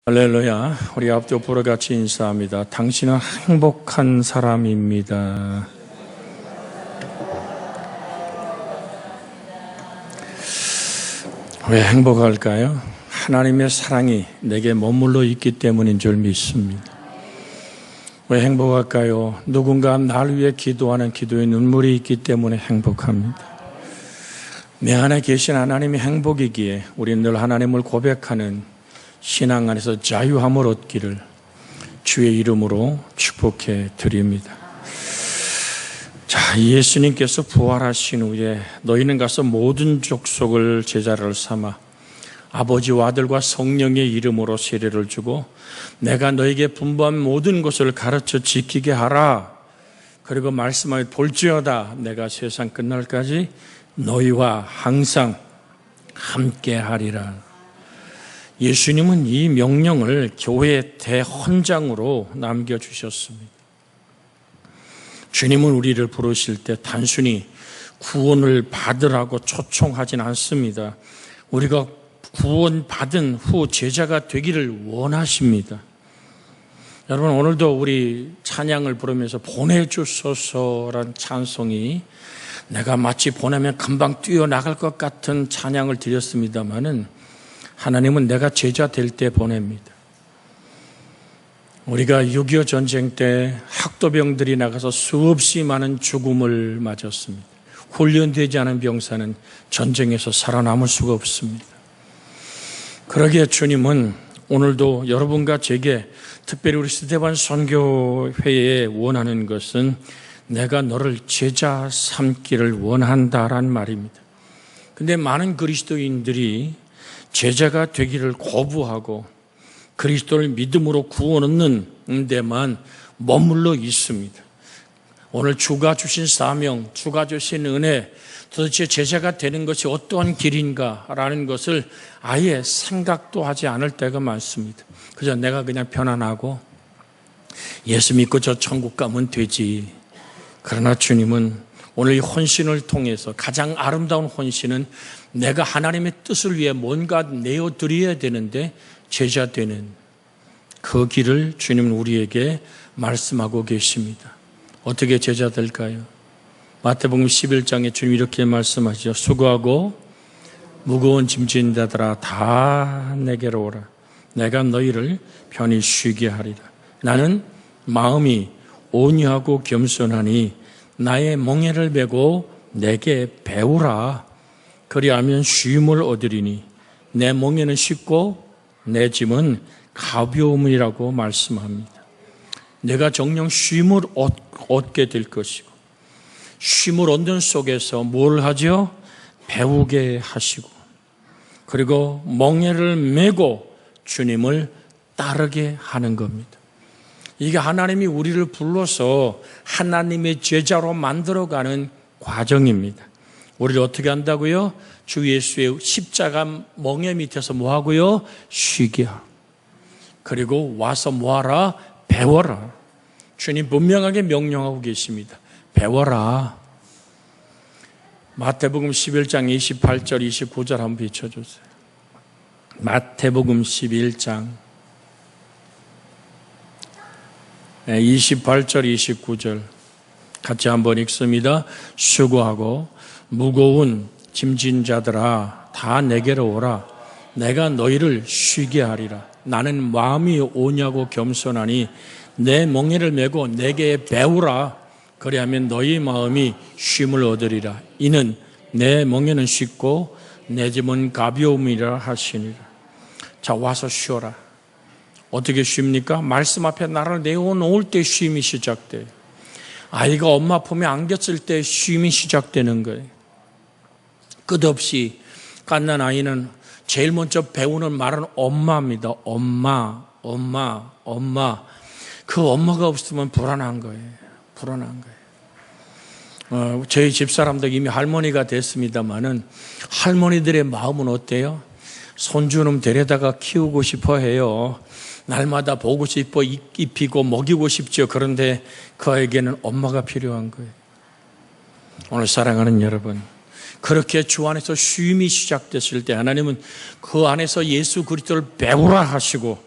할렐루야. 우리 앞뒤 보러 같이 인사합니다. 당신은 행복한 사람입니다. 왜 행복할까요? 하나님의 사랑이 내게 머물러 있기 때문인 줄 믿습니다. 왜 행복할까요? 누군가 날 위해 기도하는 기도에 눈물이 있기 때문에 행복합니다. 내 안에 계신 하나님이 행복이기에 우리는 늘 하나님을 고백하는 신앙 안에서 자유함을 얻기를 주의 이름으로 축복해 드립니다. 자, 예수님께서 부활하신 후에 너희는 가서 모든 족속을 제자를 삼아 아버지와 아들과 성령의 이름으로 세례를 주고 내가 너에게 분부한 모든 것을 가르쳐 지키게 하라. 그리고 말씀하여 볼지어다 내가 세상 끝날까지 너희와 항상 함께 하리라. 예수님은 이 명령을 교회의 대헌장으로 남겨주셨습니다. 주님은 우리를 부르실 때 단순히 구원을 받으라고 초청하진 않습니다. 우리가 구원받은 후 제자가 되기를 원하십니다. 여러분, 오늘도 우리 찬양을 부르면서 보내주소서란 찬송이 내가 마치 보내면 금방 뛰어나갈 것 같은 찬양을 드렸습니다마는 하나님은 내가 제자 될 때 보냅니다. 우리가 6.25 전쟁 때 학도병들이 나가서 수없이 많은 죽음을 맞았습니다. 훈련되지 않은 병사는 전쟁에서 살아남을 수가 없습니다. 그러기에 주님은 오늘도 여러분과 제게 특별히 우리 스데반 선교회에 원하는 것은 내가 너를 제자 삼기를 원한다란 말입니다. 근데 많은 그리스도인들이 제자가 되기를 거부하고 그리스도를 믿음으로 구원 얻는 데만 머물러 있습니다. 오늘 주가 주신 사명, 주가 주신 은혜, 도대체 제자가 되는 것이 어떠한 길인가라는 것을 아예 생각도 하지 않을 때가 많습니다. 그저 내가 그냥 편안하고 예수 믿고 저 천국 가면 되지. 그러나 주님은 오늘 이 헌신을 통해서 가장 아름다운 헌신은 내가 하나님의 뜻을 위해 뭔가 내어드려야 되는데 제자 되는 그 길을 주님은 우리에게 말씀하고 계십니다. 어떻게 제자 될까요? 마태복음 11장에 주님 이렇게 말씀하시죠. 수고하고 무거운 짐진 자들아 다 내게로 오라. 내가 너희를 편히 쉬게 하리라. 나는 마음이 온유하고 겸손하니 나의 멍에를 메고 내게 배우라. 그리하면 쉼을 얻으리니 내 멍에는 쉽고 내 짐은 가벼움이라고 말씀합니다. 내가 정녕 쉼을 얻게 될 것이고 쉼을 얻는 속에서 뭘 하죠? 배우게 하시고 그리고 멍에를 메고 주님을 따르게 하는 겁니다. 이게 하나님이 우리를 불러서 하나님의 제자로 만들어가는 과정입니다. 우리를 어떻게 한다고요? 주 예수의 십자가 멍에 밑에서 뭐 하고요? 쉬게 하고 그리고 와서 뭐 하라? 배워라. 주님 분명하게 명령하고 계십니다. 배워라. 마태복음 11장 28절 29절 한번 비춰주세요. 마태복음 11장 28절 29절 같이 한번 읽습니다. 수고하고 무거운 짐진 자들아 다 내게로 오라. 내가 너희를 쉬게 하리라. 나는 마음이 오냐고 겸손하니 내 멍에를 메고 내게 배우라. 그리하면 너희 마음이 쉼을 얻으리라. 이는 내 멍에는 쉽고 내 짐은 가벼움이라 하시니라. 자, 와서 쉬어라. 어떻게 쉽니까? 말씀 앞에 나를 내어놓을 때 쉼이 시작돼요. 아이가 엄마 품에 안겼을 때 쉼이 시작되는 거예요. 끝없이 갓난 아이는 제일 먼저 배우는 말은 엄마입니다. 엄마, 엄마, 엄마. 그 엄마가 없으면 불안한 거예요. 불안한 거예요. 저희 집사람들 이미 할머니가 됐습니다마는 할머니들의 마음은 어때요? 손주는 데려다가 키우고 싶어 해요. 날마다 보고 싶어 입히고 먹이고 싶죠. 그런데 그에게는 엄마가 필요한 거예요. 오늘 사랑하는 여러분, 그렇게 주 안에서 쉼이 시작됐을 때 하나님은 그 안에서 예수 그리스도를 배우라 하시고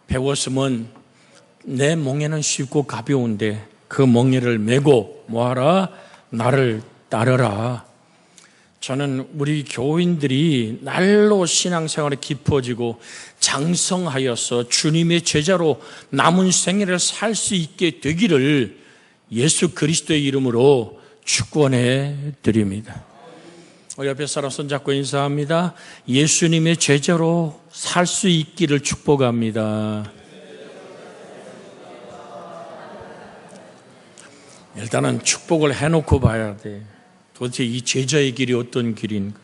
배웠으면 내 멍에는 쉽고 가벼운데 그 멍에를 메고 뭐하라? 나를 따르라. 저는 우리 교인들이 날로 신앙생활이 깊어지고 장성하여서 주님의 제자로 남은 생애를 살 수 있게 되기를 예수 그리스도의 이름으로 축원해 드립니다. 옆에 사람 손잡고 인사합니다. 예수님의 제자로 살 수 있기를 축복합니다. 일단은 축복을 해놓고 봐야 돼. 도대체 이 제자의 길이 어떤 길인가?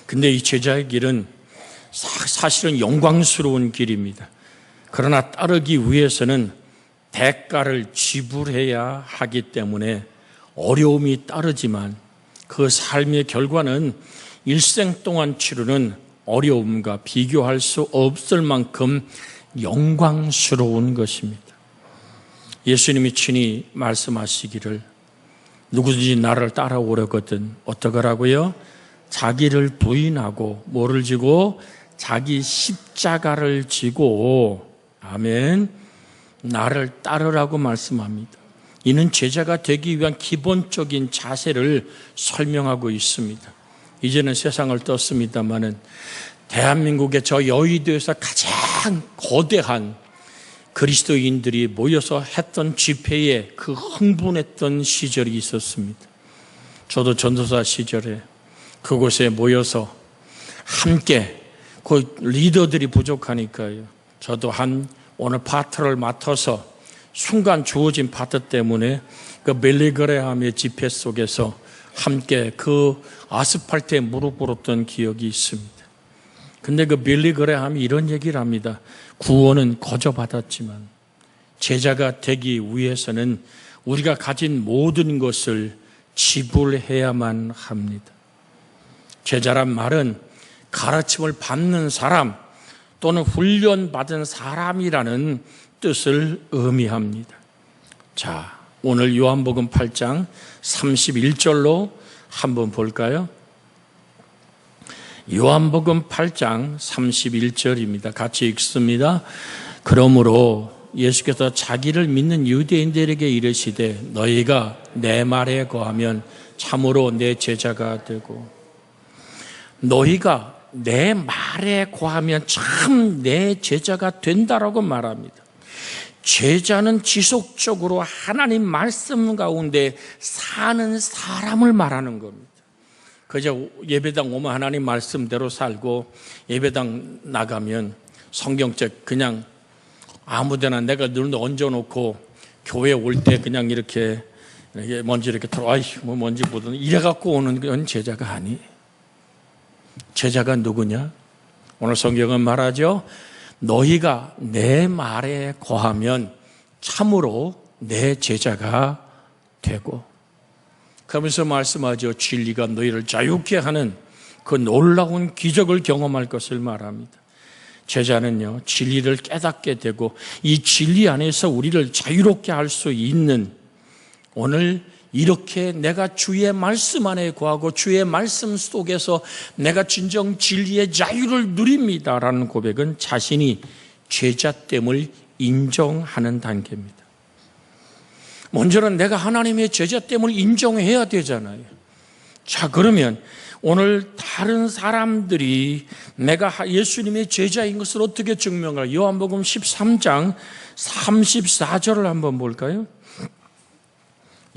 근데 이 제자의 길은 사실은 영광스러운 길입니다. 그러나 따르기 위해서는 대가를 지불해야 하기 때문에 어려움이 따르지만 그 삶의 결과는 일생 동안 치르는 어려움과 비교할 수 없을 만큼 영광스러운 것입니다. 예수님이 친히 말씀하시기를 누구든지 나를 따라오려거든 어떠거라고요? 자기를 부인하고 뭐를 지고? 자기 십자가를 지고 아멘 나를 따르라고 말씀합니다. 이는 제자가 되기 위한 기본적인 자세를 설명하고 있습니다. 이제는 세상을 떴습니다마는 대한민국의 저 여의도에서 가장 거대한 그리스도인들이 모여서 했던 집회에 그 흥분했던 시절이 있었습니다. 저도 전도사 시절에 그곳에 모여서 함께 그 리더들이 부족하니까요. 저도 오늘 파트를 맡아서 순간 주어진 파트 때문에 그 빌리그레함의 집회 속에서 함께 그 아스팔트에 무릎 꿇었던 기억이 있습니다. 근데 그 빌리그레함이 이런 얘기를 합니다. 구원은 거저 받았지만 제자가 되기 위해서는 우리가 가진 모든 것을 지불해야만 합니다. 제자란 말은 가르침을 받는 사람 또는 훈련받은 사람이라는 뜻을 의미합니다. 자, 오늘 요한복음 8장 31절로 한번 볼까요? 요한복음 8장 31절입니다. 같이 읽습니다. 그러므로 예수께서 자기를 믿는 유대인들에게 이르시되 너희가 내 말에 거하면 참으로 내 제자가 되고 너희가 내 말에 거하면 참 내 제자가 된다라고 말합니다. 제자는 지속적으로 하나님 말씀 가운데 사는 사람을 말하는 겁니다. 그저 예배당 오면 하나님 말씀대로 살고 예배당 나가면 성경책 그냥 아무데나 내가 늘 얹어놓고 교회 올 때 그냥 이렇게 먼지 이렇게 털어 뭐 먼지 보더니 이래갖고 오는 건 제자가 아니. 제자가 누구냐? 오늘 성경은 말하죠. 너희가 내 말에 거하면 참으로 내 제자가 되고 그러면서 말씀하죠. 진리가 너희를 자유케 하는 그 놀라운 기적을 경험할 것을 말합니다. 제자는요, 진리를 깨닫게 되고 이 진리 안에서 우리를 자유롭게 할 수 있는 오늘 이렇게 내가 주의 말씀 안에 거하고 주의 말씀 속에서 내가 진정 진리의 자유를 누립니다라는 고백은 자신이 제자됨을 인정하는 단계입니다. 먼저는 내가 하나님의 제자됨을 인정해야 되잖아요. 자, 그러면 오늘 다른 사람들이 내가 예수님의 제자인 것을 어떻게 증명할까? 요한복음 13장 34절을 한번 볼까요?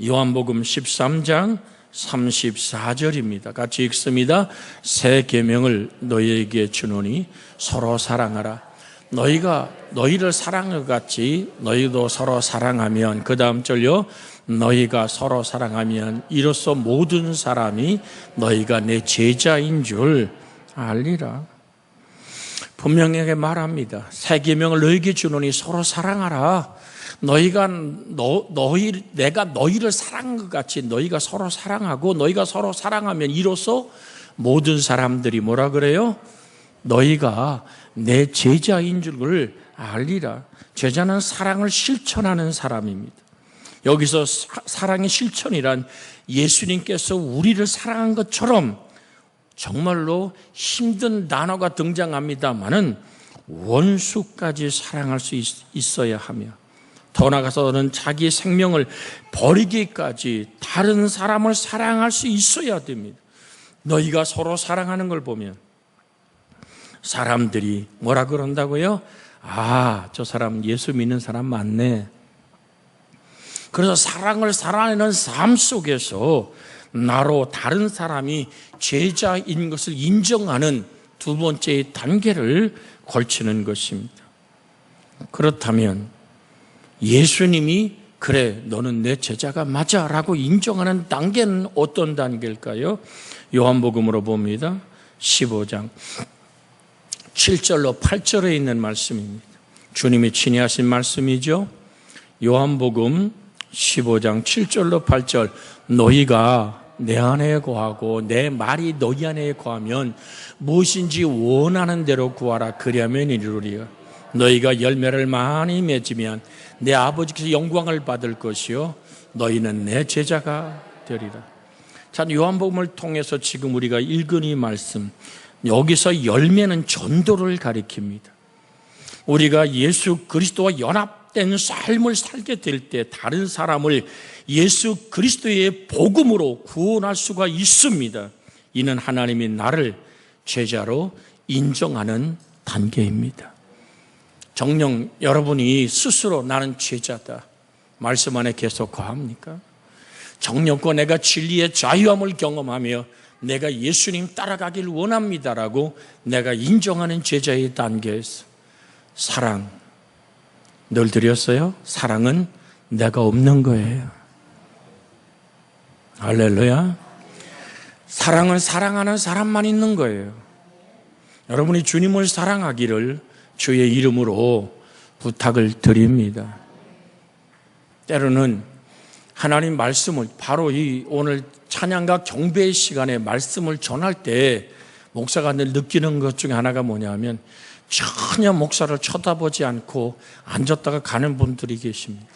요한복음 13장 34절입니다. 같이 읽습니다. 새 계명을 너희에게 주노니 서로 사랑하라. 너희가 너희를 사랑한 것 같이 너희도 서로 사랑하면 그 다음 절요. 너희가 서로 사랑하면 이로써 모든 사람이 너희가 내 제자인 줄 알리라. 분명하게 말합니다. 새 계명을 너희에게 주노니 서로 사랑하라. 내가 너희를 사랑한 것 같이 너희가 서로 사랑하고 너희가 서로 사랑하면 이로써 모든 사람들이 뭐라 그래요? 너희가 내 제자인 줄을 알리라. 제자는 사랑을 실천하는 사람입니다. 여기서 사랑의 실천이란 예수님께서 우리를 사랑한 것처럼 정말로 힘든 단어가 등장합니다만은 원수까지 사랑할 수 있어야 하며, 더 나아가서는 자기 생명을 버리기까지 다른 사람을 사랑할 수 있어야 됩니다. 너희가 서로 사랑하는 걸 보면 사람들이 뭐라 그런다고요? 아, 저 사람 예수 믿는 사람 맞네. 그래서 사랑을 살아내는 삶 속에서 나로 다른 사람이 제자인 것을 인정하는 두 번째 단계를 걸치는 것입니다. 그렇다면 예수님이 그래, 너는 내 제자가 맞아 라고 인정하는 단계는 어떤 단계일까요? 요한복음으로 봅니다. 15장 7절로 8절에 있는 말씀입니다. 주님이 친히 하신 말씀이죠. 요한복음 15장 7절로 8절, 너희가 내 안에 거하고 내 말이 너희 안에 거하면 무엇인지 원하는 대로 구하라. 그리하면 이루리라. 너희가 열매를 많이 맺으면 내 아버지께서 영광을 받을 것이요 너희는 내 제자가 되리라. 자, 요한복음을 통해서 지금 우리가 읽은 이 말씀, 여기서 열매는 전도를 가리킵니다. 우리가 예수 그리스도와 연합된 삶을 살게 될 때 다른 사람을 예수 그리스도의 복음으로 구원할 수가 있습니다. 이는 하나님이 나를 제자로 인정하는 단계입니다. 정녕 여러분이 스스로 나는 제자다 말씀 안에 계속 거합니까? 정령껏 내가 진리의 자유함을 경험하며 내가 예수님 따라가길 원합니다라고 내가 인정하는 제자의 단계에서 사랑 늘 드렸어요? 사랑은 내가 없는 거예요. 할렐루야. 사랑은 사랑하는 사람만 있는 거예요. 여러분이 주님을 사랑하기를 주의 이름으로 부탁을 드립니다. 때로는 하나님 말씀을 바로 이 오늘 찬양과 경배의 시간에 말씀을 전할 때 목사가 늘 느끼는 것 중에 하나가 뭐냐면 전혀 목사를 쳐다보지 않고 앉았다가 가는 분들이 계십니다.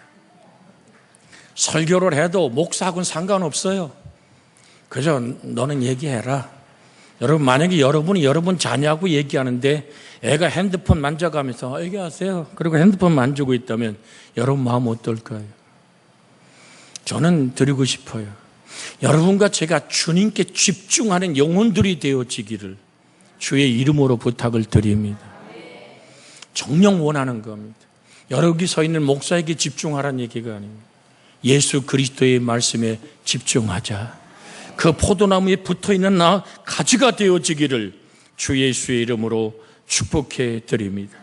설교를 해도 목사하고는 상관없어요. 그저 너는 얘기해라. 여러분, 만약에 여러분이 여러분 자녀하고 얘기하는데 애가 핸드폰 만져가면서 얘기하세요. 그리고 핸드폰 만지고 있다면 여러분 마음 어떨까요? 저는 드리고 싶어요. 여러분과 제가 주님께 집중하는 영혼들이 되어지기를 주의 이름으로 부탁을 드립니다. 정녕 원하는 겁니다. 여기 서 있는 목사에게 집중하라는 얘기가 아닙니다. 예수 그리스도의 말씀에 집중하자. 그 포도나무에 붙어있는 나 가지가 되어지기를 주 예수의 이름으로 축복해 드립니다.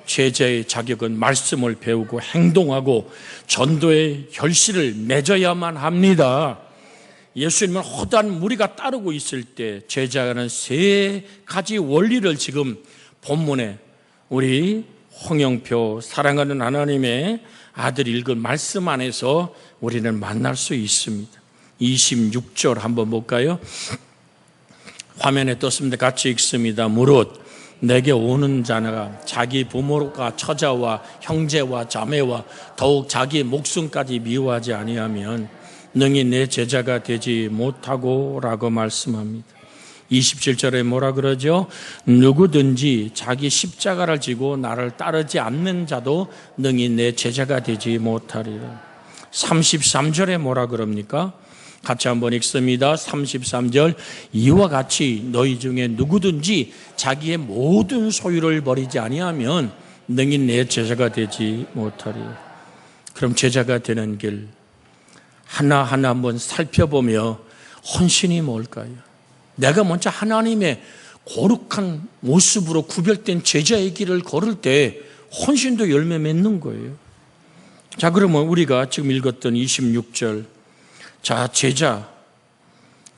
제자의 자격은 말씀을 배우고 행동하고 전도의 결실을 맺어야만 합니다. 예수님을 허다한 무리가 따르고 있을 때 제자는 세 가지 원리를 지금 본문에 우리 홍영표 사랑하는 하나님의 아들 읽은 말씀 안에서 우리는 만날 수 있습니다. 26절 한번 볼까요? 화면에 떴습니다. 같이 읽습니다. 무릇 내게 오는 자가 자기 부모가 처자와 형제와 자매와 더욱 자기 목숨까지 미워하지 아니하면 능히 내 제자가 되지 못하고 라고 말씀합니다. 27절에 뭐라 그러죠? 누구든지 자기 십자가를 지고 나를 따르지 않는 자도 능히 내 제자가 되지 못하리라. 33절에 뭐라 그럽니까? 같이 한번 읽습니다. 33절, 이와 같이 너희 중에 누구든지 자기의 모든 소유를 버리지 아니하면 능히 내 제자가 되지 못하리라. 그럼 제자가 되는 길 하나하나 한번 살펴보며 헌신이 뭘까요? 내가 먼저 하나님의 거룩한 모습으로 구별된 제자의 길을 걸을 때 헌신도 열매 맺는 거예요. 자, 그러면 우리가 지금 읽었던 26절, 자,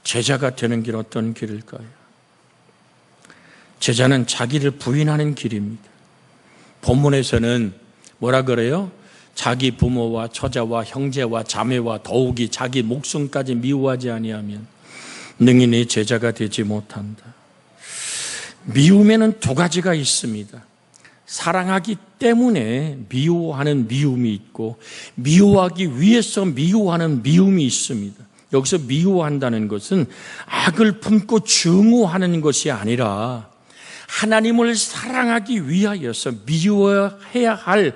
제자가 되는 길 어떤 길일까요? 제자는 자기를 부인하는 길입니다. 본문에서는 뭐라 그래요? 자기 부모와 처자와 형제와 자매와 더욱이 자기 목숨까지 미워하지 아니하면 능히 내 제자가 되지 못한다. 미움에는 두 가지가 있습니다. 사랑하기 때문에 미워하는 미움이 있고 미워하기 위해서 미워하는 미움이 있습니다. 여기서 미워한다는 것은 악을 품고 증오하는 것이 아니라 하나님을 사랑하기 위하여서 미워해야 할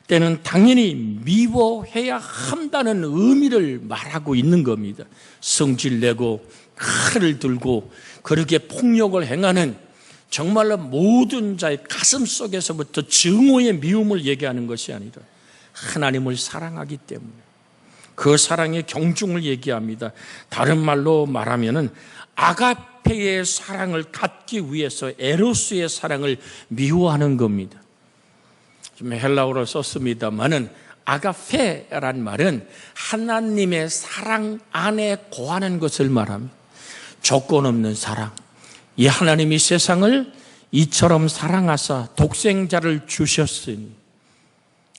때는 당연히 미워해야 한다는 의미를 말하고 있는 겁니다. 성질내고 칼을 들고 그렇게 폭력을 행하는 정말로 모든 자의 가슴 속에서부터 증오의 미움을 얘기하는 것이 아니라 하나님을 사랑하기 때문에 그 사랑의 경중을 얘기합니다. 다른 말로 말하면은 아가페의 사랑을 갖기 위해서 에로스의 사랑을 미워하는 겁니다. 좀 헬라어로 썼습니다만은 아가페란 말은 하나님의 사랑 안에 거하는 것을 말합니다. 조건 없는 사랑. 이 하나님이 세상을 이처럼 사랑하사 독생자를 주셨으니,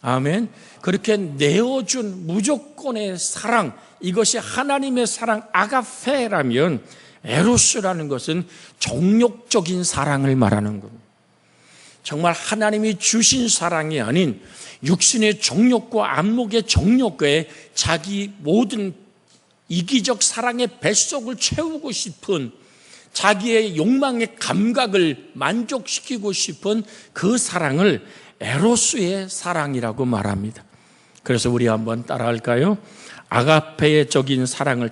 아멘. 그렇게 내어준 무조건의 사랑, 이것이 하나님의 사랑 아가페라면 에로스라는 것은 정욕적인 사랑을 말하는 겁니다. 정말 하나님이 주신 사랑이 아닌 육신의 정욕과 안목의 정욕에 자기 모든 이기적 사랑의 뱃속을 채우고 싶은, 자기의 욕망의 감각을 만족시키고 싶은 그 사랑을 에로스의 사랑이라고 말합니다. 그래서 우리 한번 따라할까요? 아가페적인 사랑을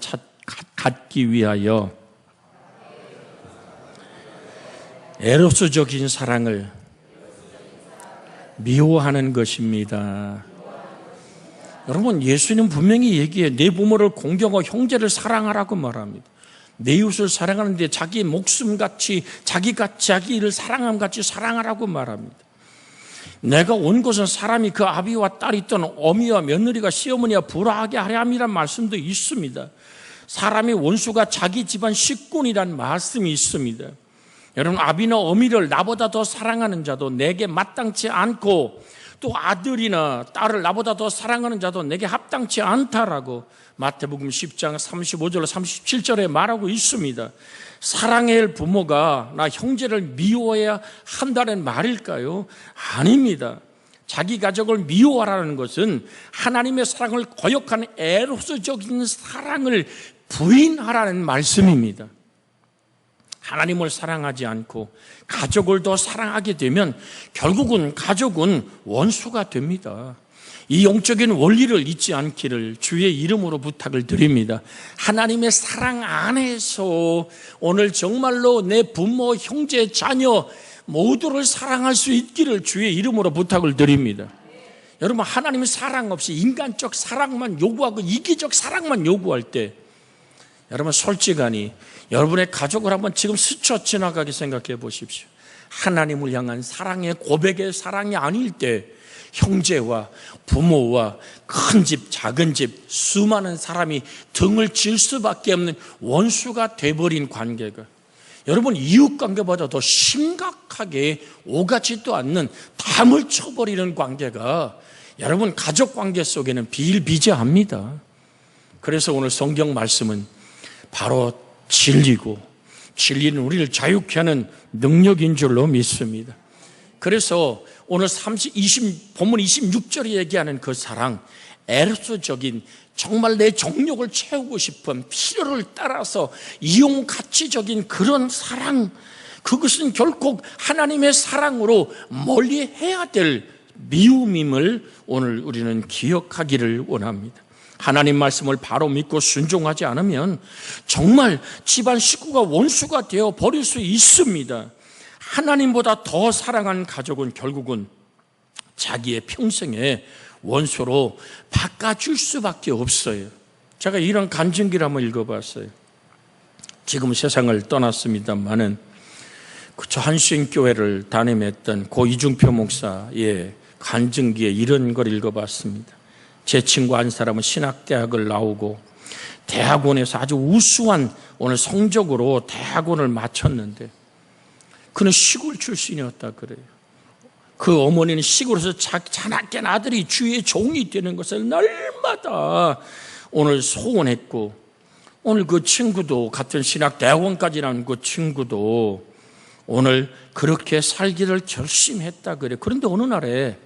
갖기 위하여 에로스적인 사랑을 미워하는 것입니다. 여러분, 예수님 분명히 얘기해. 내 부모를 공경하고 형제를 사랑하라고 말합니다. 내 이웃을 사랑하는데 자기 목숨같이, 자기를 사랑함같이 사랑하라고 말합니다. 내가 온 곳은 사람이 그 아비와 딸이 있던 어미와 며느리가 시어머니와 불화하게 하려 함이란 말씀도 있습니다. 사람의 원수가 자기 집안 식군이란 말씀이 있습니다. 여러분, 아비나 어미를 나보다 더 사랑하는 자도 내게 마땅치 않고, 또 아들이나 딸을 나보다 더 사랑하는 자도 내게 합당치 않다라고 마태복음 10장 35절 37절에 말하고 있습니다. 사랑해야 할 부모가 나 형제를 미워해야 한다는 말일까요? 아닙니다. 자기 가족을 미워하라는 것은 하나님의 사랑을 거역하는 에로스적인 사랑을 부인하라는 말씀입니다. 하나님을 사랑하지 않고 가족을 더 사랑하게 되면 결국은 가족은 원수가 됩니다. 이 영적인 원리를 잊지 않기를 주의 이름으로 부탁을 드립니다. 하나님의 사랑 안에서 오늘 정말로 내 부모, 형제, 자녀 모두를 사랑할 수 있기를 주의 이름으로 부탁을 드립니다. 여러분, 하나님의 사랑 없이 인간적 사랑만 요구하고 이기적 사랑만 요구할 때, 여러분 솔직하니 여러분의 가족을 한번 지금 스쳐 지나가게 생각해 보십시오. 하나님을 향한 사랑의 고백의 사랑이 아닐 때 형제와 부모와 큰 집, 작은 집, 수많은 사람이 등을 질 수밖에 없는 원수가 돼버린 관계가, 여러분 이웃관계보다 더 심각하게 오가지도 않는 담을 쳐버리는 관계가 여러분 가족관계 속에는 비일비재합니다. 그래서 오늘 성경 말씀은 바로 진리고 진리는 우리를 자유케 하는 능력인 줄로 믿습니다. 그래서 오늘 본문 26절에 얘기하는 그 사랑, 에로스적인 정말 내 정욕을 채우고 싶은 필요를 따라서 이용 가치적인 그런 사랑, 그것은 결코 하나님의 사랑으로 멀리해야 될 미움임을 오늘 우리는 기억하기를 원합니다. 하나님 말씀을 바로 믿고 순종하지 않으면 정말 집안 식구가 원수가 되어 버릴 수 있습니다. 하나님보다 더 사랑하는 가족은 결국은 자기의 평생에 원수로 바꿔줄 수밖에 없어요. 제가 이런 간증기를 한번 읽어봤어요. 지금 세상을 떠났습니다만은 저 한신교회를 담임했던 고 이중표 목사의 간증기에 이런 걸 읽어봤습니다. 제 친구 한 사람은 신학대학을 나오고 대학원에서 아주 우수한 오늘 성적으로 대학원을 마쳤는데 그는 시골 출신이었다 그래요. 그 어머니는 시골에서 자나깬 아들이 주의 종이 되는 것을 날마다 오늘 소원했고, 오늘 그 친구도 같은 신학대학원까지 나온 그 친구도 오늘 그렇게 살기를 결심했다 그래요. 그런데 어느 날에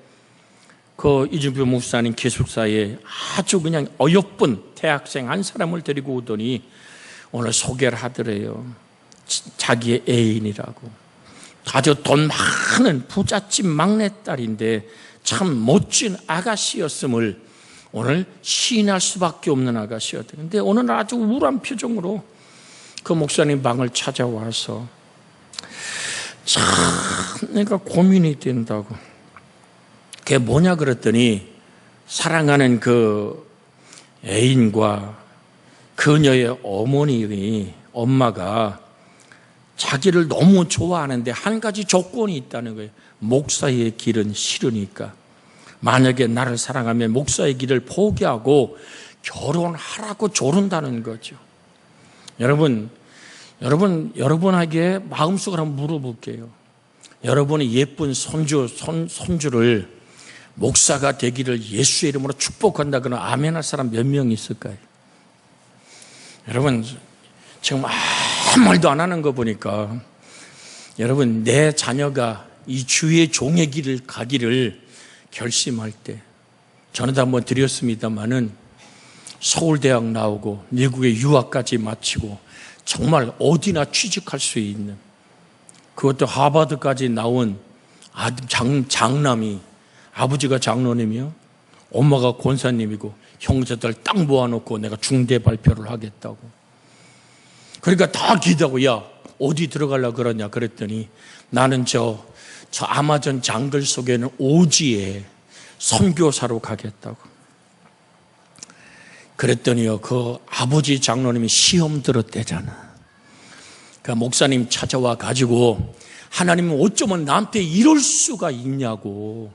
그 이준표 목사님 기숙사에 아주 그냥 어여쁜 대학생 한 사람을 데리고 오더니 오늘 소개를 하더래요. 자기의 애인이라고. 아주 돈 많은 부잣집 막내딸인데 참 멋진 아가씨였음을 오늘 시인할 수밖에 없는 아가씨였대. 근데 어느 날 아주 우울한 표정으로 그 목사님 방을 찾아와서 참 내가 고민이 된다고. 그게 뭐냐 그랬더니 사랑하는 그 애인과 그녀의 엄마가 자기를 너무 좋아하는데 한 가지 조건이 있다는 거예요. 목사의 길은 싫으니까 만약에 나를 사랑하면 목사의 길을 포기하고 결혼하라고 조른다는 거죠. 여러분에게 마음속으로 한번 물어볼게요. 여러분의 예쁜 손주를 목사가 되기를 예수의 이름으로 축복한다 그러면 아멘 할 사람 몇 명 있을까요? 여러분 지금 아무 말도 안 하는 거 보니까 여러분 내 자녀가 이 주의 종의 길을 가기를 결심할 때 전에도 한번 드렸습니다마는 서울대학 나오고 미국에 유학까지 마치고 정말 어디나 취직할 수 있는 그것도 하버드까지 나온 장남이 아버지가 장로님이요 엄마가 권사님이고 형제들 딱 모아놓고 내가 중대 발표를 하겠다고 그러니까 다 기대하고 야 어디 들어가려고 그러냐 그랬더니 나는 저 아마존 장글 속에 있는 오지에 선교사로 가겠다고 그랬더니요 그 아버지 장로님이 시험 들었대잖아. 그러니까 목사님 찾아와 가지고 하나님은 어쩌면 나한테 이럴 수가 있냐고.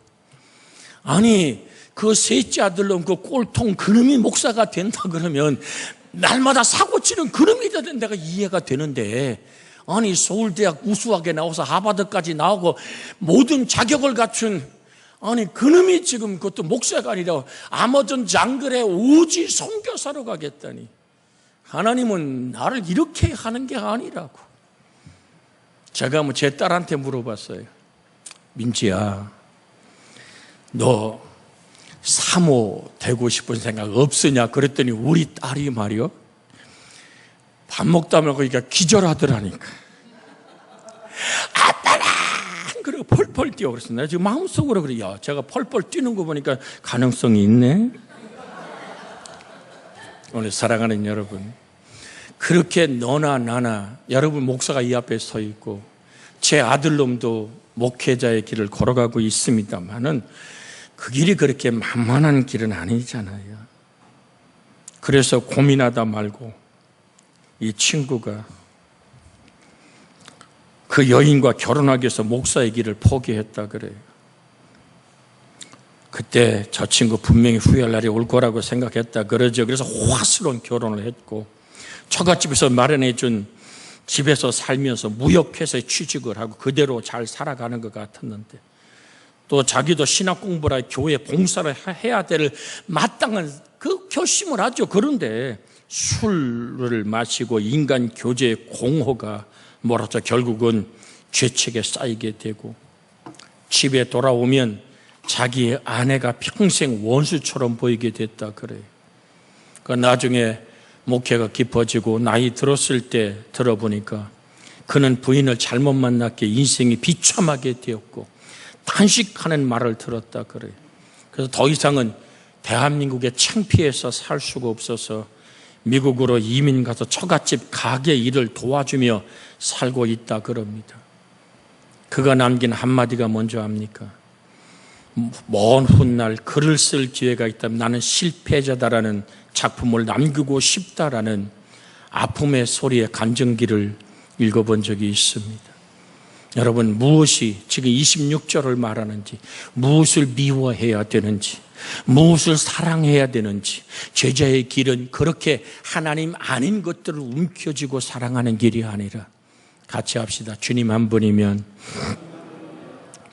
아니 그 셋째 아들놈 그 꼴통 그놈이 목사가 된다 그러면 날마다 사고치는 그놈이 되는 데가 이해가 되는데 아니 서울대학 우수하게 나와서 하버드까지 나오고 모든 자격을 갖춘 아니 그놈이 지금 그것도 목사가 아니라 아마존 장글에 오지 선교사로 가겠다니 하나님은 나를 이렇게 하는 게 아니라고. 제가 뭐 제 딸한테 물어봤어요. 민지야 너 사모 되고 싶은 생각 없으냐 그랬더니 우리 딸이 말이요 밥 먹다 말고 기절하더라니까. 아빠라 그리고 펄펄 뛰어 그랬어. 내가 지금 마음속으로 그래. 야 제가 펄펄 뛰는 거 보니까 가능성이 있네. 오늘 사랑하는 여러분 그렇게 너나 나나 여러분 목사가 이 앞에 서 있고 제 아들놈도 목회자의 길을 걸어가고 있습니다만은 그 길이 그렇게 만만한 길은 아니잖아요. 그래서 고민하다 말고 이 친구가 그 여인과 결혼하기 위해서 목사의 길을 포기했다 그래요. 그때 저 친구 분명히 후회할 날이 올 거라고 생각했다 그러죠. 그래서 화스러운 결혼을 했고 처갓집에서 마련해 준 집에서 살면서 무역회사에 취직을 하고 그대로 잘 살아가는 것 같았는데 또 자기도 신학 공부라 교회 봉사를 해야 될 마땅한 그 결심을 하죠. 그런데 술을 마시고 인간 교제의 공허가 뭐랄까 결국은 죄책에 쌓이게 되고 집에 돌아오면 자기의 아내가 평생 원수처럼 보이게 됐다 그래요. 그 나중에 목회가 깊어지고 나이 들었을 때 들어보니까 그는 부인을 잘못 만났기에 인생이 비참하게 되었고 탄식하는 말을 들었다 그래요. 그래서 더 이상은 대한민국에 창피해서 살 수가 없어서 미국으로 이민 가서 처갓집 가게 일을 도와주며 살고 있다 그럽니다. 그가 남긴 한마디가 뭔지 압니까? 먼 훗날 글을 쓸 기회가 있다면 나는 실패자다라는 작품을 남기고 싶다라는 아픔의 소리의 간증기를 읽어본 적이 있습니다. 여러분 무엇이 지금 26절을 말하는지 무엇을 미워해야 되는지 무엇을 사랑해야 되는지 제자의 길은 그렇게 하나님 아닌 것들을 움켜쥐고 사랑하는 길이 아니라 같이 합시다. 주님 한 분이면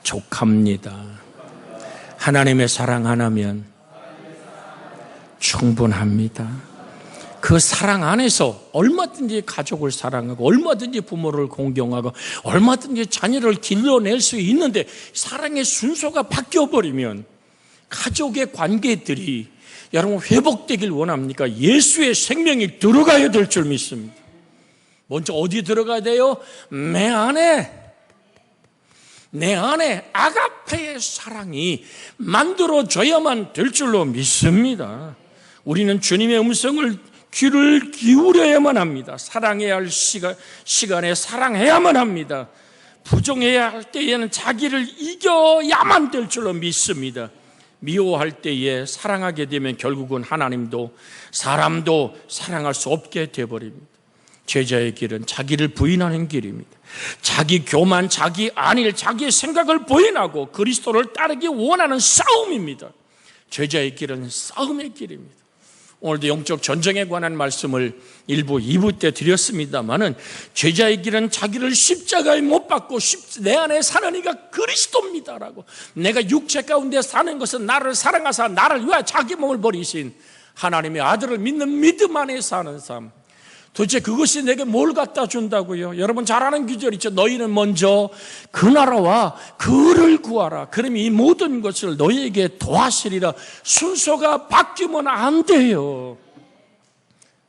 족합니다. 하나님의 사랑 하나면 충분합니다. 그 사랑 안에서 얼마든지 가족을 사랑하고 얼마든지 부모를 공경하고 얼마든지 자녀를 길러낼 수 있는데 사랑의 순서가 바뀌어버리면 가족의 관계들이 여러분 회복되길 원합니까? 예수의 생명이 들어가야 될 줄 믿습니다. 먼저 어디 들어가야 돼요? 내 안에. 내 안에 아가페의 사랑이 만들어져야만 될 줄로 믿습니다. 우리는 주님의 음성을 귀를 기울여야만 합니다. 사랑해야 할 시간에 사랑해야만 합니다. 부정해야 할 때에는 자기를 이겨야만 될 줄로 믿습니다. 미워할 때에 사랑하게 되면 결국은 하나님도 사람도 사랑할 수 없게 되어버립니다. 제자의 길은 자기를 부인하는 길입니다. 자기 교만, 자기 안일, 자기의 생각을 부인하고 그리스도를 따르기 원하는 싸움입니다. 제자의 길은 싸움의 길입니다. 오늘도 영적 전쟁에 관한 말씀을 1부, 2부 때 드렸습니다마는 제자의 길은 자기를 십자가에 못 박고 내 안에 사는 이가 그리스도입니다라고, 내가 육체 가운데 사는 것은 나를 사랑하사 나를 위하여 자기 몸을 버리신 하나님의 아들을 믿는 믿음 안에 사는 삶. 도대체 그것이 내게 뭘 갖다 준다고요? 여러분 잘 아는 구절 있죠. 너희는 먼저 그 나라와 그를 구하라. 그러면 이 모든 것을 너희에게 도하시리라. 순서가 바뀌면 안 돼요.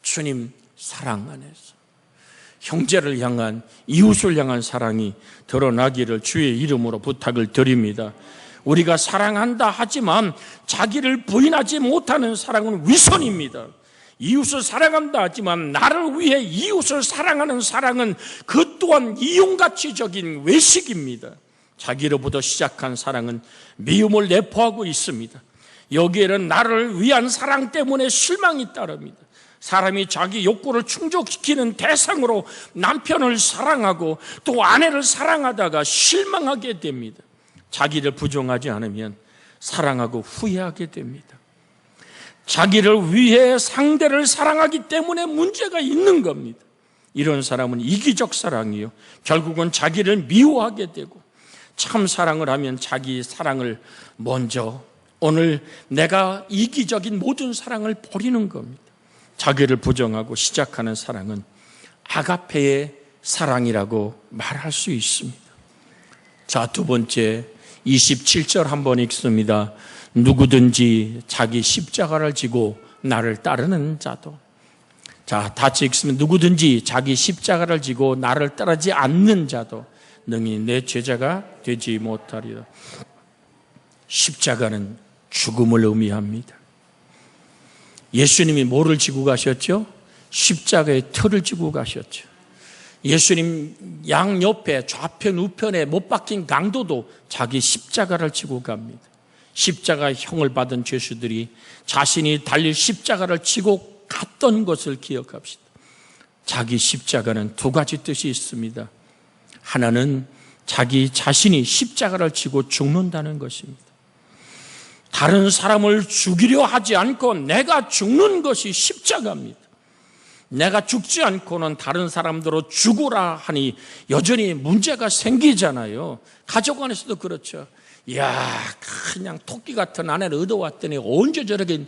주님 사랑 안에서 형제를 향한, 이웃을 향한 사랑이 드러나기를 주의 이름으로 부탁을 드립니다. 우리가 사랑한다 하지만 자기를 부인하지 못하는 사랑은 위선입니다. 이웃을 사랑한다 하지만 나를 위해 이웃을 사랑하는 사랑은 그 또한 이용가치적인 외식입니다. 자기로부터 시작한 사랑은 미움을 내포하고 있습니다. 여기에는 나를 위한 사랑 때문에 실망이 따릅니다. 사람이 자기 욕구를 충족시키는 대상으로 남편을 사랑하고 또 아내를 사랑하다가 실망하게 됩니다. 자기를 부정하지 않으면 사랑하고 후회하게 됩니다. 자기를 위해 상대를 사랑하기 때문에 문제가 있는 겁니다. 이런 사람은 이기적 사랑이요, 결국은 자기를 미워하게 되고, 참 사랑을 하면 자기 사랑을 먼저, 오늘 내가 이기적인 모든 사랑을 버리는 겁니다. 자기를 부정하고 시작하는 사랑은 아가페의 사랑이라고 말할 수 있습니다. 자, 두 번째 27절 한번 읽습니다. 누구든지 자기 십자가를 지고 나를 따르는 자도. 자, 같이 읽으면 누구든지 자기 십자가를 지고 나를 따르지 않는 자도 능히 내 제자가 되지 못하리라. 십자가는 죽음을 의미합니다. 예수님이 뭐를 지고 가셨죠? 십자가의 틀을 지고 가셨죠. 예수님 양옆에 좌편 우편에 못 박힌 강도도 자기 십자가를 지고 갑니다. 십자가 형을 받은 죄수들이 자신이 달릴 십자가를 지고 갔던 것을 기억합시다. 자기 십자가는 두 가지 뜻이 있습니다. 하나는 자기 자신이 십자가를 지고 죽는다는 것입니다. 다른 사람을 죽이려 하지 않고 내가 죽는 것이 십자가입니다. 내가 죽지 않고는 다른 사람들로 죽으라 하니 여전히 문제가 생기잖아요. 가족 안에서도 그렇죠. 이야, 그냥 토끼 같은 아내를 얻어왔더니 언제 저렇게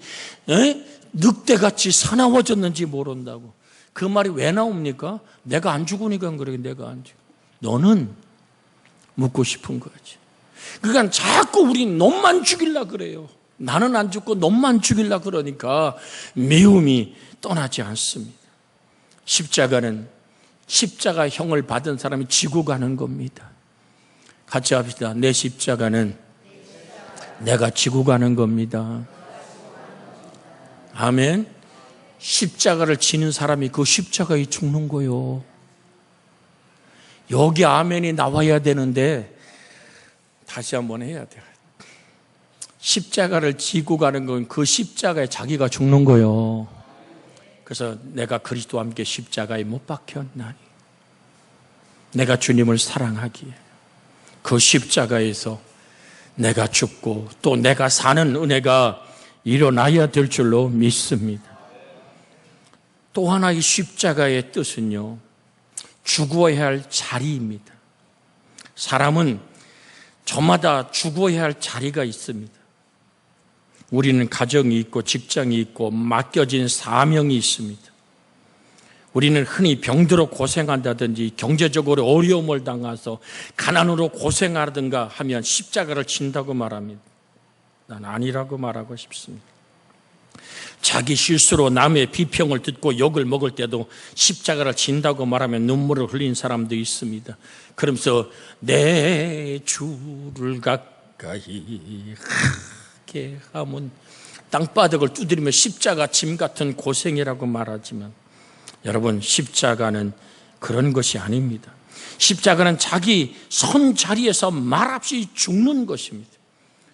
늑대같이 사나워졌는지 모른다고. 그 말이 왜 나옵니까? 내가 안 죽으니까 그래. 내가 안 죽어. 너는 묻고 싶은 거지. 그러니까 자꾸 우리 놈만 죽이려고 그래요. 나는 안 죽고 놈만 죽이려고 그러니까 미움이 떠나지 않습니다. 십자가는 십자가형을 받은 사람이 지고 가는 겁니다. 같이 합시다. 내 십자가는 내가 지고 가는 겁니다. 아멘. 십자가를 지는 사람이 그 십자가에 죽는 거요. 여기 아멘이 나와야 되는데 다시 한번 해야 돼요. 십자가를 지고 가는 건 그 십자가에 자기가 죽는 거요. 그래서 내가 그리스도와 함께 십자가에 못 박혔나니 내가 주님을 사랑하기에 그 십자가에서 내가 죽고 또 내가 사는 은혜가 일어나야 될 줄로 믿습니다. 또 하나의 십자가의 뜻은요, 죽어야 할 자리입니다. 사람은 저마다 죽어야 할 자리가 있습니다. 우리는 가정이 있고 직장이 있고 맡겨진 사명이 있습니다. 우리는 흔히 병들어 고생한다든지 경제적으로 어려움을 당해서 가난으로 고생하든가 하면 십자가를 진다고 말합니다. 난 아니라고 말하고 싶습니다. 자기 실수로 남의 비평을 듣고 욕을 먹을 때도 십자가를 진다고 말하면 눈물을 흘린 사람도 있습니다. 그러면서 내 주를 가까이 하게 하면 땅바닥을 두드리며 십자가 짐 같은 고생이라고 말하지만, 여러분, 십자가는 그런 것이 아닙니다. 십자가는 자기 선 자리에서 말없이 죽는 것입니다.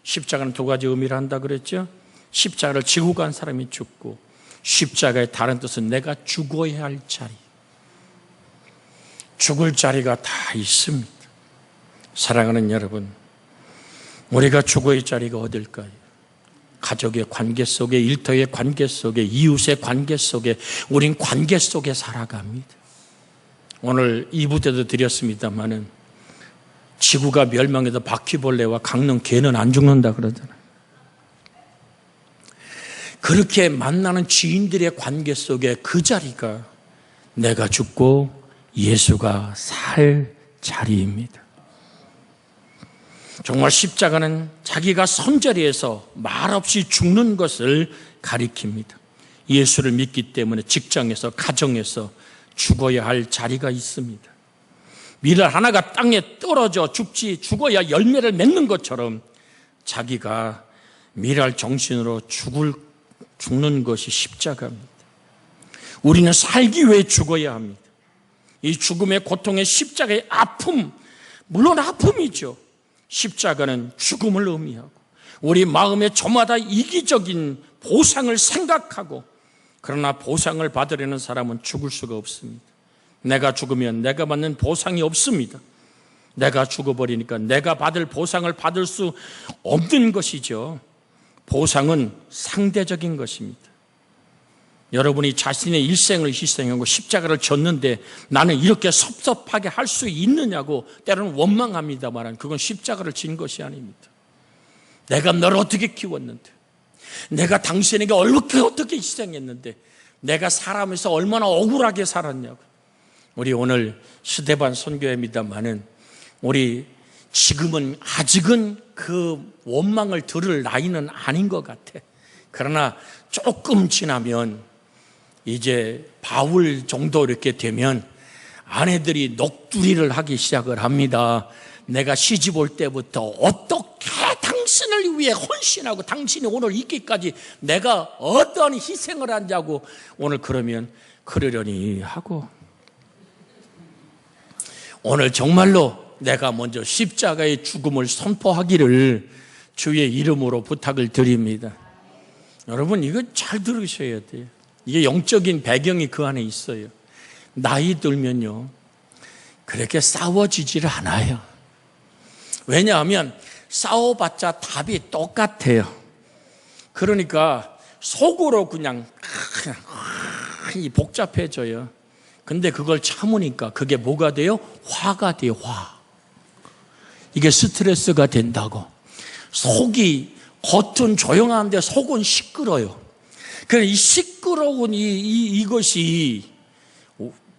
십자가는 두 가지 의미를 한다 그랬죠. 십자가를 지고 간 사람이 죽고, 십자가의 다른 뜻은 내가 죽어야 할 자리, 죽을 자리가 다 있습니다. 사랑하는 여러분, 우리가 죽어야 할 자리가 어딜까요? 가족의 관계 속에, 일터의 관계 속에, 이웃의 관계 속에, 우린 관계 속에 살아갑니다. 오늘 2부 때도 드렸습니다마는 지구가 멸망해도 바퀴벌레와 강릉 개는 안 죽는다 그러잖아요. 그렇게 만나는 지인들의 관계 속에 그 자리가 내가 죽고 예수가 살 자리입니다. 정말 십자가는 자기가 선자리에서 말없이 죽는 것을 가리킵니다. 예수를 믿기 때문에 직장에서, 가정에서 죽어야 할 자리가 있습니다. 밀 하나가 땅에 떨어져 죽어야 열매를 맺는 것처럼 자기가 밀알 정신으로 죽는 것이 십자가입니다. 우리는 살기 위해 죽어야 합니다. 이 죽음의 고통의 십자가의 아픔, 물론 아픔이죠. 십자가는 죽음을 의미하고 우리 마음에 저마다 이기적인 보상을 생각하고, 그러나 보상을 받으려는 사람은 죽을 수가 없습니다. 내가 죽으면 내가 받는 보상이 없습니다. 내가 죽어버리니까 내가 받을 보상을 받을 수 없는 것이죠. 보상은 상대적인 것입니다. 여러분이 자신의 일생을 희생하고 십자가를 졌는데 나는 이렇게 섭섭하게 할 수 있느냐고 때로는 원망합니다만, 그건 십자가를 진 것이 아닙니다. 내가 너를 어떻게 키웠는데, 내가 당신에게 어떻게 희생했는데, 내가 사람에서 얼마나 억울하게 살았냐고. 우리 오늘 스데반 선교회입니다마는 우리 지금은 아직은 그 원망을 들을 나이는 아닌 것 같아. 그러나 조금 지나면 이제 바울 정도 이렇게 되면 아내들이 녹두리를 하기 시작을 합니다. 내가 시집 올 때부터 어떻게 당신을 위해 헌신하고 당신이 오늘 있기까지 내가 어떤 희생을 하냐고 오늘 그러면 그러려니 하고, 오늘 정말로 내가 먼저 십자가의 죽음을 선포하기를 주의 이름으로 부탁을 드립니다. 여러분, 이거 잘 들으셔야 돼요. 이게 영적인 배경이 그 안에 있어요. 나이 들면요, 그렇게 싸워지지를 않아요. 왜냐하면 싸워봤자 답이 똑같아요. 그러니까 속으로 그냥 복잡해져요. 근데 그걸 참으니까 그게 뭐가 돼요? 화가 돼요, 화. 이게 스트레스가 된다고. 속이, 겉은 조용한데 속은 시끄러요. 그래서 이 시끄러운 이것이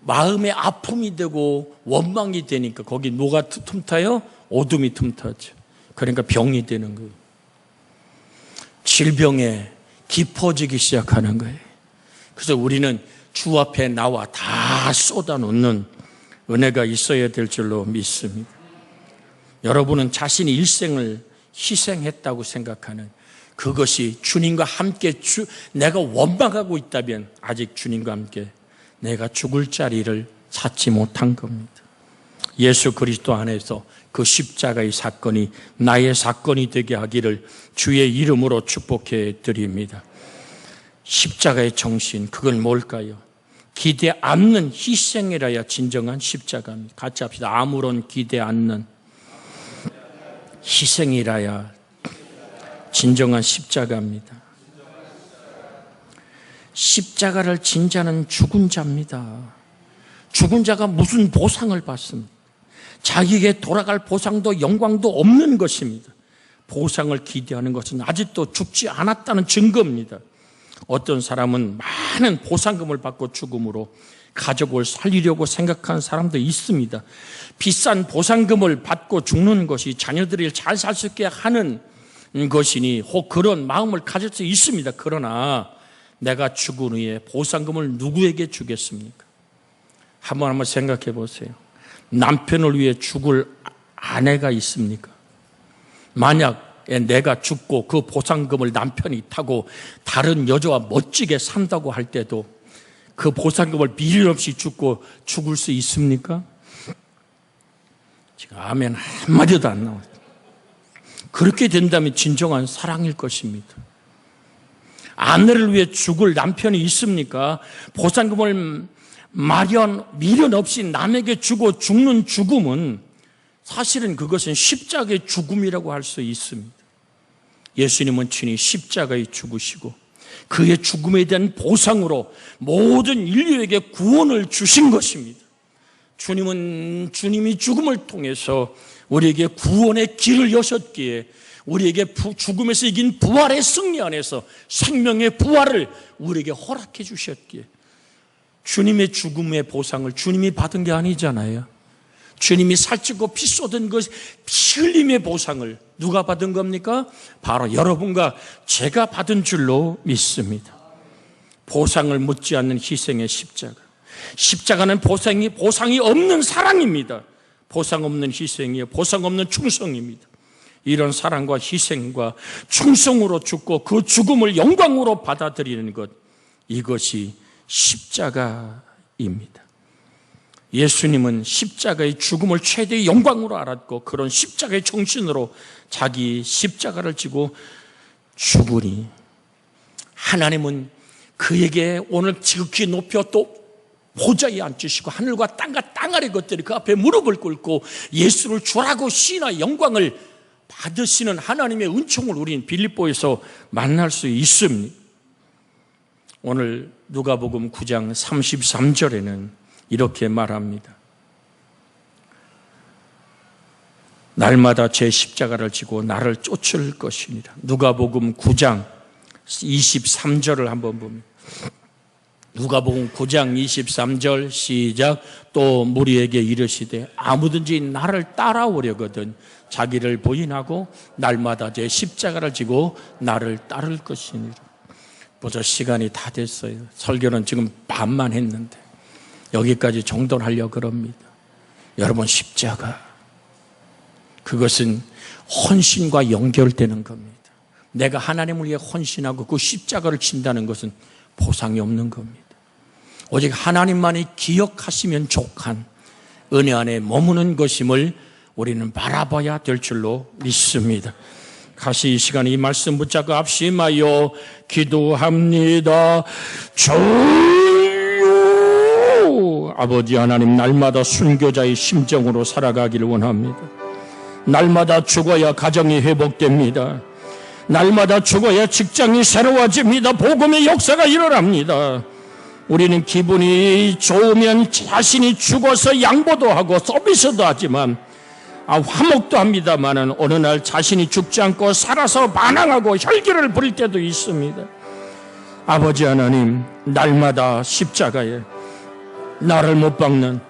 마음의 아픔이 되고 원망이 되니까 거기 뭐가 틈타요? 어둠이 틈타죠. 그러니까 병이 되는 거예요. 질병에 깊어지기 시작하는 거예요. 그래서 우리는 주 앞에 나와 다 쏟아놓는 은혜가 있어야 될 줄로 믿습니다. 여러분은 자신이 일생을 희생했다고 생각하는 그것이 주님과 함께 내가 원망하고 있다면 아직 주님과 함께 내가 죽을 자리를 찾지 못한 겁니다. 예수 그리스도 안에서 그 십자가의 사건이 나의 사건이 되게 하기를 주의 이름으로 축복해 드립니다. 십자가의 정신, 그건 뭘까요? 기대 않는 희생이라야 진정한 십자가입니다. 같이 합시다. 아무런 기대 않는 희생이라야 진정한 십자가입니다. 십자가를 진 자는 죽은 자입니다. 죽은 자가 무슨 보상을 받습니까? 자기에게 돌아갈 보상도 영광도 없는 것입니다. 보상을 기대하는 것은 아직도 죽지 않았다는 증거입니다. 어떤 사람은 많은 보상금을 받고 죽음으로 가족을 살리려고 생각하는 사람도 있습니다. 비싼 보상금을 받고 죽는 것이 자녀들이 잘 살 수 있게 하는 것이니 혹 그런 마음을 가질 수 있습니다. 그러나 내가 죽은 후에 보상금을 누구에게 주겠습니까? 한번 생각해 보세요. 남편을 위해 죽을 아내가 있습니까? 만약에 내가 죽고 그 보상금을 남편이 타고 다른 여자와 멋지게 산다고 할 때도 그 보상금을 미련 없이 죽을 수 있습니까? 지금 아멘 한마디도 안 나와요. 그렇게 된다면 진정한 사랑일 것입니다. 아내를 위해 죽을 남편이 있습니까? 보상금을 미련 없이 남에게 주고 죽는 죽음은 사실은 그것은 십자가의 죽음이라고 할 수 있습니다. 예수님은 친히 십자가에 죽으시고 그의 죽음에 대한 보상으로 모든 인류에게 구원을 주신 것입니다. 주님이 죽음을 통해서 우리에게 구원의 길을 여셨기에 우리에게 죽음에서 이긴 부활의 승리 안에서 생명의 부활을 우리에게 허락해 주셨기에 주님의 죽음의 보상을 주님이 받은 게 아니잖아요. 주님이 살찌고 피 쏟은 것, 피 흘림의 보상을 누가 받은 겁니까? 바로 여러분과 제가 받은 줄로 믿습니다. 보상을 묻지 않는 희생의 십자가. 십자가는 보상이 없는 사랑입니다. 보상 없는 희생이에요. 보상 없는 충성입니다. 이런 사랑과 희생과 충성으로 죽고 그 죽음을 영광으로 받아들이는 것, 이것이 십자가입니다. 예수님은 십자가의 죽음을 최대의 영광으로 알았고 그런 십자가의 정신으로 자기 십자가를 지고 죽으니 하나님은 그에게 오늘 지극히 높여 또 보좌에 앉으시고 하늘과 땅과 땅 아래 것들이 그 앞에 무릎을 꿇고 예수를 주라고 시인하 영광을 받으시는 하나님의 은총을 우리는 빌립보에서 만날 수 있습니다. 오늘 누가복음 9장 33절에는 이렇게 말합니다. 날마다 제 십자가를 지고 나를 쫓을 것이니라. 누가복음 9장 23절을 한번 봅니다. 누가복음 9장 23절 시작. 또 무리에게 이르시되 아무든지 나를 따라오려거든 자기를 부인하고 날마다 제 십자가를 지고 나를 따를 것이니라. 보자, 시간이 다 됐어요. 설교는 지금 반만 했는데 여기까지 정돈하려고 그럽니다. 여러분, 십자가, 그것은 헌신과 연결되는 겁니다. 내가 하나님을 위해 헌신하고 그 십자가를 진다는 것은 보상이 없는 겁니다. 오직 하나님만이 기억하시면 족한 은혜 안에 머무는 것임을 우리는 바라봐야 될 줄로 믿습니다. 다시 이 시간에 이 말씀 붙잡고 합심하여 기도합니다. 주여, 아버지 하나님, 날마다 순교자의 심정으로 살아가기를 원합니다. 날마다 죽어야 가정이 회복됩니다. 날마다 죽어야 직장이 새로워집니다. 복음의 역사가 일어납니다. 우리는 기분이 좋으면 자신이 죽어서 양보도 하고 서비스도 하지만 화목도 합니다마는 어느 날 자신이 죽지 않고 살아서 반항하고 혈기를 부릴 때도 있습니다. 아버지 하나님, 날마다 십자가에 나를 못 박는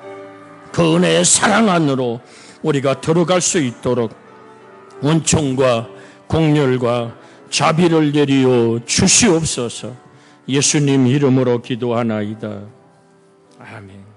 그 은혜의 사랑 안으로 우리가 들어갈 수 있도록 은총과 공렬과 자비를 내리어 주시옵소서. 예수님 이름으로 기도하나이다. 아멘.